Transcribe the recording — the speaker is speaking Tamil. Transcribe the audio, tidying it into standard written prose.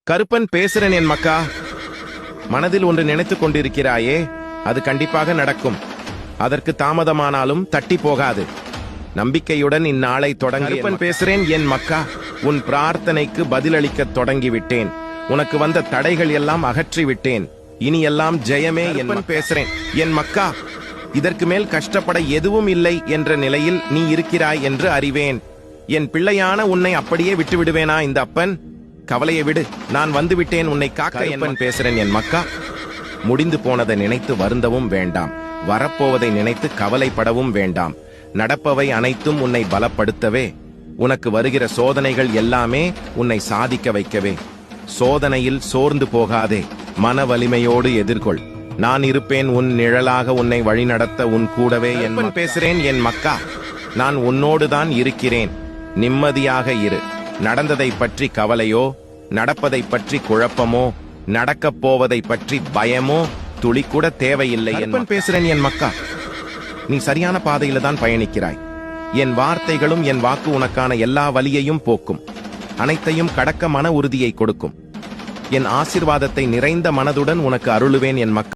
கருப்பன் பேசுறேன் என் மக்கா. மனதில் ஒன்று நினைத்துக் கொண்டிருக்கிறாயே, அது கண்டிப்பாக நடக்கும். அதற்கு தாமதமானாலும் தட்டி போகாது. நம்பிக்கையுடன் இந்நாளை தொடங்கி. கருப்பன் பேசுறேன் என் மக்கா. உன் பிரார்த்தனைக்கு பதிலளிக்க தொடங்கிவிட்டேன். உனக்கு வந்த தடைகள் எல்லாம் அகற்றிவிட்டேன். இனி எல்லாம் ஜெயமே. என் பேசுறேன் என் மக்கா. இதற்கு மேல் கஷ்டப்பட எதுவும் இல்லை என்ற நிலையில் நீ இருக்கிறாய் என்று அறிவேன். என் பிள்ளையான உன்னை அப்படியே விட்டு விடுவேனா இந்த அப்பன்? கவலையை விடு, நான் வந்துவிட்டேன் உன்னை காக்க. என்பன் பேசுறேன் என் மக்கா. முடிந்து போனதை நினைத்து வருந்தவும் வேண்டாம். வரப்போவதை நினைத்து கவலைப்படவும் வேண்டாம். நடப்பவை அனைத்தும் உன்னை பலப்படுத்தவே. உனக்கு வருகிற சோதனைகள் எல்லாமே உன்னை சாதிக்க வைக்கவே. சோதனையில் சோர்ந்து போகாதே. மன வலிமையோடு எதிர்கொள். நான் இருப்பேன் உன் நிழலாக, உன்னை வழிநடத்த உன் கூடவே. என்பன் பேசுறேன் என் மக்கா. நான் உன்னோடுதான் இருக்கிறேன். நிம்மதியாக இரு. நடந்ததை பற்றி கவலையோ, நடப்பதை பற்றி குழப்பமோ, நடக்கப் போவதை பற்றி பயமோ துளி கூட தேவையில்லை. என்பன் பேசுறேன் என் மக்கா. நீ சரியான பாதையில தான் பயணிக்கிறாய். என் வார்த்தைகளும் என் வாக்கு உனக்கான எல்லா வலியையும் போக்கும். அனைத்தையும் கடக்க மன உறுதியை கொடுக்கும். என் ஆசிர்வாதத்தை நிறைந்த மனதுடன் உனக்கு அருளுவேன் என் மக்கா.